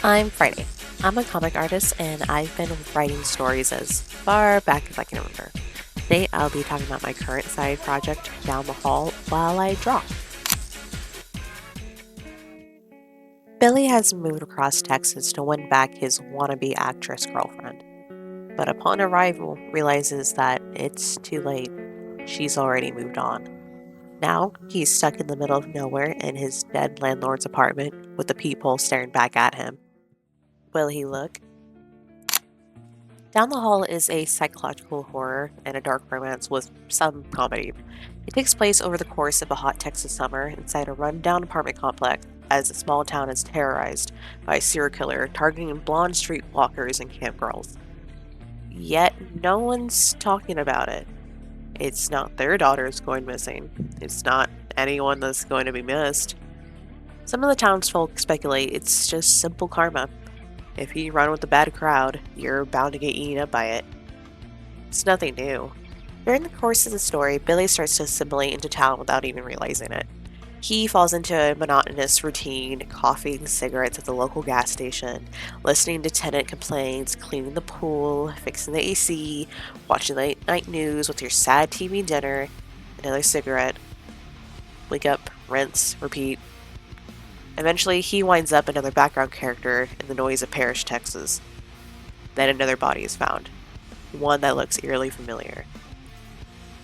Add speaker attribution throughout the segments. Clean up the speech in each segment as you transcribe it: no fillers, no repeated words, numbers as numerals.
Speaker 1: I'm Friday. I'm a comic artist and I've been writing stories as far back as I can remember. Today I'll be talking about my current side project down the hall while I draw. Billy has moved across Texas to win back his wannabe actress girlfriend, but upon arrival realizes that it's too late. She's already moved on. Now he's stuck in the middle of nowhere in his dead landlord's apartment with the peephole staring back at him. Will he look? Down the Hall is a psychological horror and a dark romance with some comedy. It takes place over the course of a hot Texas summer inside a rundown apartment complex as the small town is terrorized by a serial killer targeting blonde streetwalkers and camp girls. Yet no one's talking about it. It's not their daughters going missing. It's not anyone that's going to be missed. Some of the townsfolk speculate it's just simple karma. If you run with a bad crowd, you're bound to get eaten up by it. It's nothing new. During the course of the story, Billy starts to assimilate into town without even realizing it. He falls into a monotonous routine, coughing cigarettes at the local gas station, listening to tenant complaints, cleaning the pool, fixing the AC, watching late night news with your sad TV dinner, another cigarette. Wake up, rinse, repeat. Eventually, he winds up another background character in the noise of Parrish, Texas. Then another body is found, one that looks eerily familiar.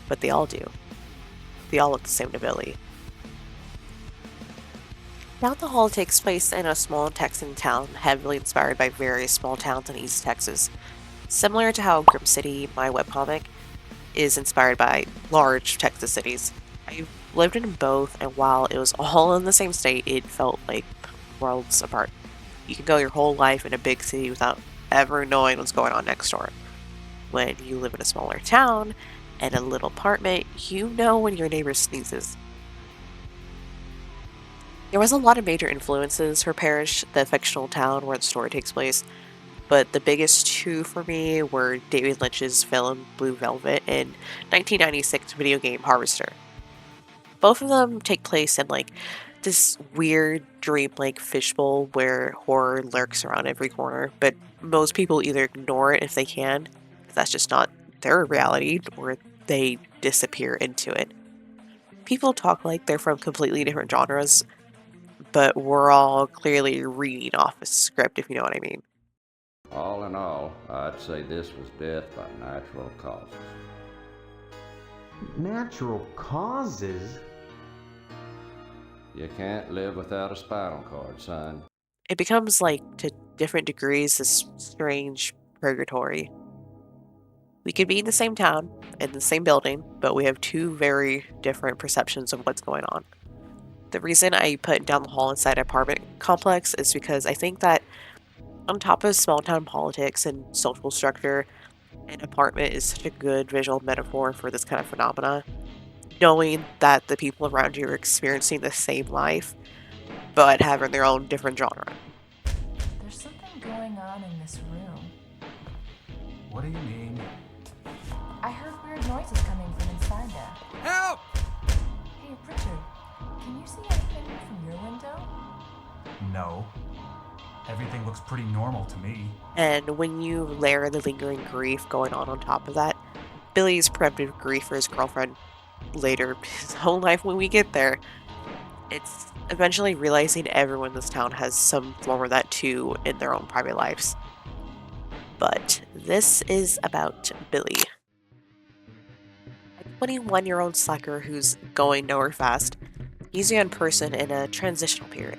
Speaker 1: But they all do. They all look the same to Billy. Down the Hall takes place in a small Texan town heavily inspired by various small towns in East Texas. Similar to how Grim City, my webcomic, is inspired by large Texas cities. I've lived in both, and while it was all in the same state, it felt like worlds apart. You can go your whole life in a big city without ever knowing what's going on next door. When you live in a smaller town and a little apartment, you know when your neighbor sneezes. There was a lot of major influences for Parrish, the fictional town where the story takes place, but the biggest two for me were David Lynch's film Blue Velvet and 1996 video game Harvester. Both of them take place in this weird dreamlike fishbowl where horror lurks around every corner, but most people either ignore it if they can, because that's just not their reality, or they disappear into it. People talk like they're from completely different genres, but we're all clearly reading off a script, if you know what I mean.
Speaker 2: All in all, I'd say this was death by natural causes.
Speaker 3: Natural causes?
Speaker 2: You can't live without a spinal cord, son.
Speaker 1: It becomes to different degrees this strange purgatory. We could be in the same town, in the same building, but we have two very different perceptions of what's going on. The reason I put Down the Hall inside an apartment complex is because I think that on top of small town politics and social structure, an apartment is such a good visual metaphor for this kind of phenomena. Knowing that the people around you are experiencing the same life, but having their own different genre.
Speaker 4: There's something going on in this room.
Speaker 5: What do you mean?
Speaker 4: I heard weird noises coming from inside there.
Speaker 5: Help!
Speaker 4: Hey, Richard, can you see anything from your window?
Speaker 5: No. Everything looks pretty normal to me.
Speaker 1: And when you layer the lingering grief going on top of that, Billy's preemptive grief for his girlfriend later his whole life when we get there, it's eventually realizing everyone in this town has some form of that too in their own private lives. But this is about Billy. A 21-year-old slacker who's going nowhere fast. He's a young person in a transitional period,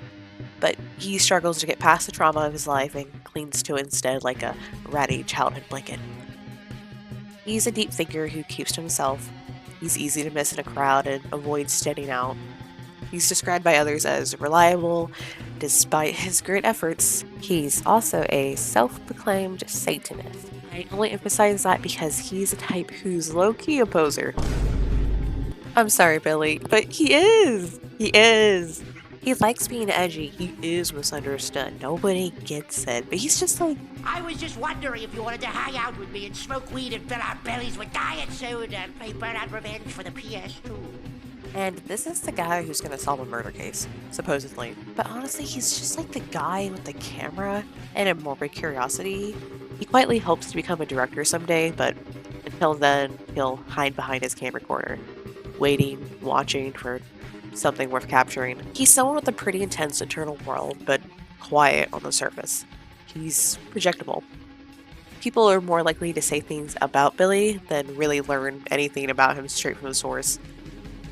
Speaker 1: but he struggles to get past the trauma of his life and clings to it instead like a ratty childhood blanket. He's a deep thinker who keeps to himself. He's easy to miss in a crowd and avoids standing out. He's described by others as reliable. Despite his great efforts, he's also a self-proclaimed Satanist. I only emphasize that because he's a type who's low-key a poser. I'm sorry, Billy, but he is! He is! He likes being edgy. He is misunderstood. Nobody gets it, but he's just
Speaker 6: I was just wondering if you wanted to hang out with me and smoke weed and fill our bellies with diet soda and play Burnout Revenge for the PS2.
Speaker 1: And this is the guy who's going to solve a murder case, supposedly. But honestly, he's just like the guy with the camera and a morbid curiosity. He quietly hopes to become a director someday, but until then, he'll hide behind his camcorder, waiting, watching for something worth capturing. He's someone with a pretty intense internal world, but quiet on the surface. He's projectable. People are more likely to say things about Billy than really learn anything about him straight from the source.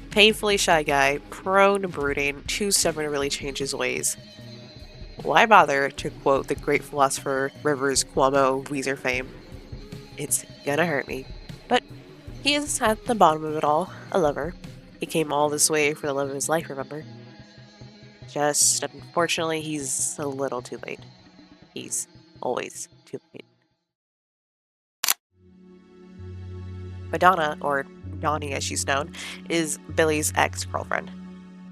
Speaker 1: Painfully shy guy, prone to brooding, too stubborn to really change his ways. Why bother, to quote the great philosopher Rivers Cuomo Weezer fame? It's gonna hurt me. But he is at the bottom of it all, a lover. He came all this way for the love of his life, remember? Just, unfortunately, he's a little too late. He's always too late. Madonna, or Donnie as she's known, is Billy's ex-girlfriend.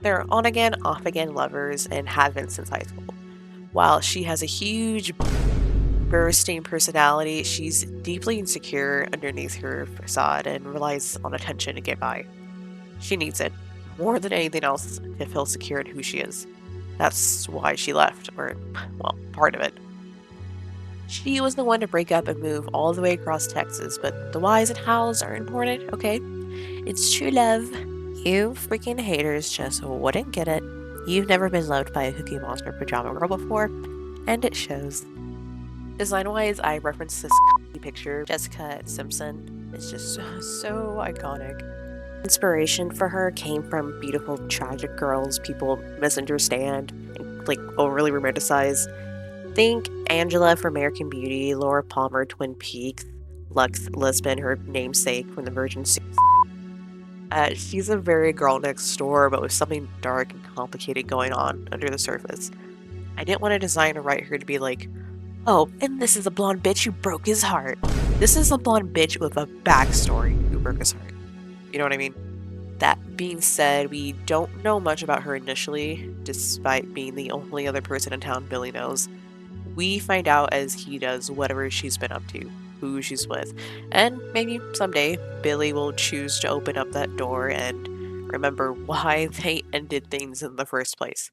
Speaker 1: They're on again, off again lovers and have been since high school. While she has a huge bursting personality, she's deeply insecure underneath her facade and relies on attention to get by. She needs it, more than anything else, to feel secure in who she is. That's why she left, or, well, part of it. She was the one to break up and move all the way across Texas, but the whys and hows are important, okay? It's true love. You freaking haters just wouldn't get it. You've never been loved by a Cookie Monster pajama girl before, and it shows. Design-wise, I referenced this picture. Jessica Simpson is just so iconic. Inspiration for her came from beautiful, tragic girls people misunderstand and like overly romanticize. Think Angela from American Beauty, Laura Palmer, Twin Peaks, Lux Lisbon, her namesake from the Virgin Suicide. She's a very girl next door, but with something dark and complicated going on under the surface. I didn't want to design or write her to be like, oh, and this is a blonde bitch who broke his heart. This is a blonde bitch with a backstory who broke his heart. You know what I mean? That being said, we don't know much about her initially, despite being the only other person in town Billy knows. We find out as he does whatever she's been up to, who she's with, and maybe someday Billy will choose to open up that door and remember why they ended things in the first place.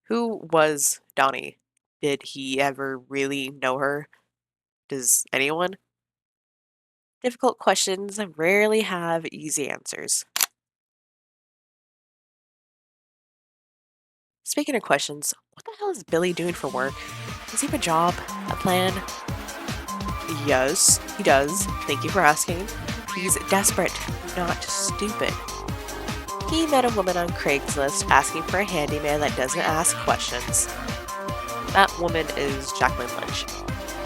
Speaker 1: Who was Donnie? Did he ever really know her? Does anyone? Difficult questions rarely have easy answers. Speaking of questions, what the hell is Billy doing for work? Does he have a job? A plan? Yes, he does. Thank you for asking. He's desperate, not stupid. He met a woman on Craigslist asking for a handyman that doesn't ask questions. That woman is Jacqueline Lynch.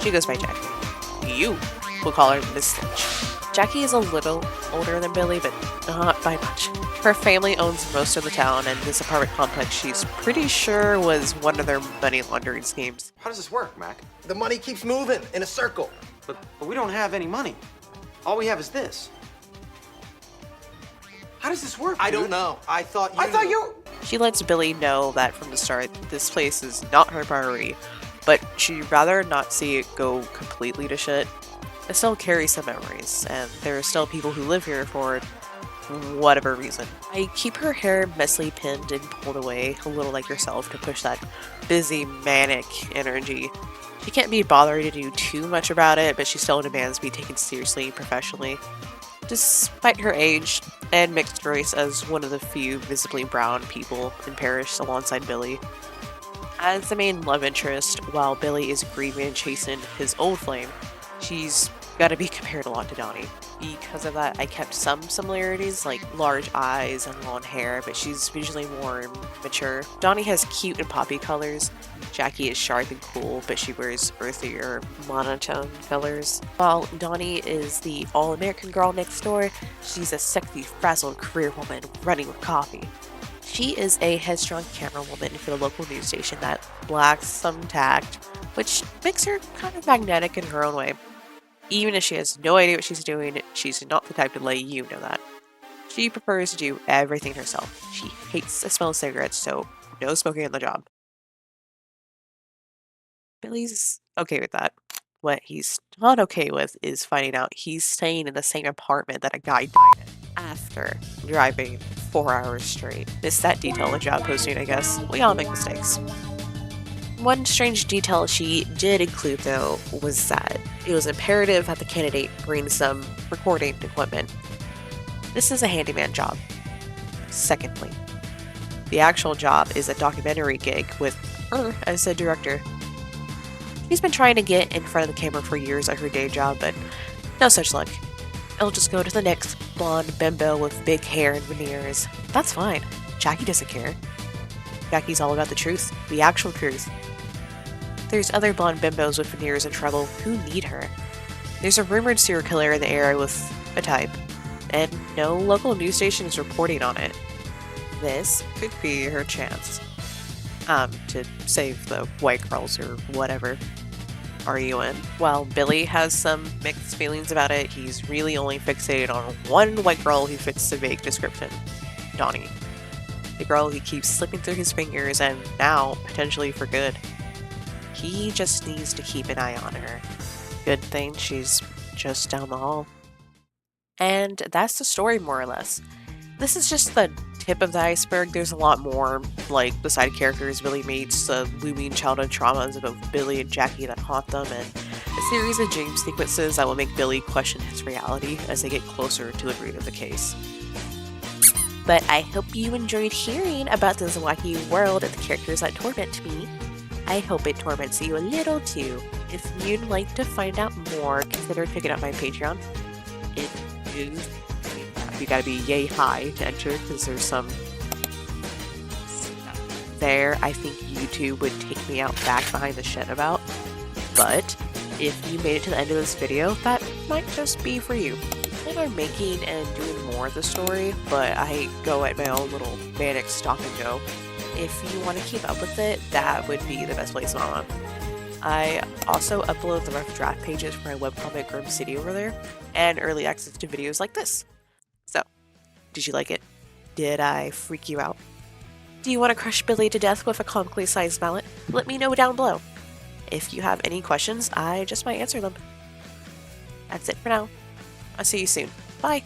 Speaker 1: She goes by Jackie. You will call her Miss Lynch. Jackie is a little older than Billy, but not by much. Her family owns most of the town, and this apartment complex she's pretty sure was one of their money laundering schemes.
Speaker 7: How does this work, Mac? The money keeps moving in a circle. But we don't have any money. All we have is this. How does this work,
Speaker 8: I
Speaker 7: dude?
Speaker 8: don't know. I thought you.
Speaker 1: She lets Billy know that from the start, this place is not her priority, but she'd rather not see it go completely to shit. It still carries some memories, and there are still people who live here for whatever reason. I keep her hair messily pinned and pulled away, a little like yourself, to push that busy, manic energy. She can't be bothered to do too much about it, but she still demands be taken seriously professionally. Despite her age and mixed race as one of the few visibly brown people in Parish alongside Billy. As the main love interest, while Billy is grieving and chasing his old flame, she's gotta be compared a lot to Donnie. Because of that, I kept some similarities, like large eyes and long hair, but she's visually more mature. Donnie has cute and poppy colors. Jackie is sharp and cool, but she wears earthier, monotone colors. While Donnie is the all-American girl next door, she's a sexy, frazzled career woman running with coffee. She is a headstrong camera woman for the local news station that lacks some tact, which makes her kind of magnetic in her own way. Even if she has no idea what she's doing, she's not the type to let you know that. She prefers to do everything herself. She hates the smell of cigarettes, so no smoking on the job. Billy's okay with that. What he's not okay with is finding out he's staying in the same apartment that a guy died in. after driving 4 hours straight. It's that detail with job posting, I guess. We all make mistakes. One strange detail she did include, though, was that it was imperative that the candidate bring some recording equipment. This is a handyman job. Secondly, the actual job is a documentary gig with her as the director. She's been trying to get in front of the camera for years at her day job, but no such luck. I'll just go to the next blonde bimbo with big hair and veneers. That's fine. Jackie doesn't care. Jackie's all about the truth, the actual truth. There's other blonde bimbos with veneers in trouble who need her. There's a rumored serial killer in the area with a type, and no local news station is reporting on it. This could be her chance. To save the white girls or whatever are you in. While Billy has some mixed feelings about it, he's really only fixated on one white girl who fits the vague description, Donnie. The girl he keeps slipping through his fingers, and now, potentially for good. He just needs to keep an eye on her. Good thing she's just down the hall. And that's the story, more or less. This is just the tip of the iceberg. There's a lot more, like the side characters Billy meets, the looming childhood traumas of both Billy and Jackie that haunt them, and a series of dream sequences that will make Billy question his reality as they get closer to the root of the case. But I hope you enjoyed hearing about this wacky world and the characters that torment me. I hope it torments you a little too. If you'd like to find out more, consider checking out my Patreon. It is, you gotta be yay high to enter because there's some there I think YouTube would take me out back behind the shed about. But if you made it to the end of this video, that might just be for you. I'm making and doing more of the story, but I go at my own little manic stop and go. If you want to keep up with it, that would be the best place I'm on. I also upload the rough draft pages for my webcomic Grim City over there, and early access to videos like this. So, did you like it? Did I freak you out? Do you want to crush Billy to death with a comically sized mallet? Let me know down below. If you have any questions, I just might answer them. That's it for now. I'll see you soon. Bye!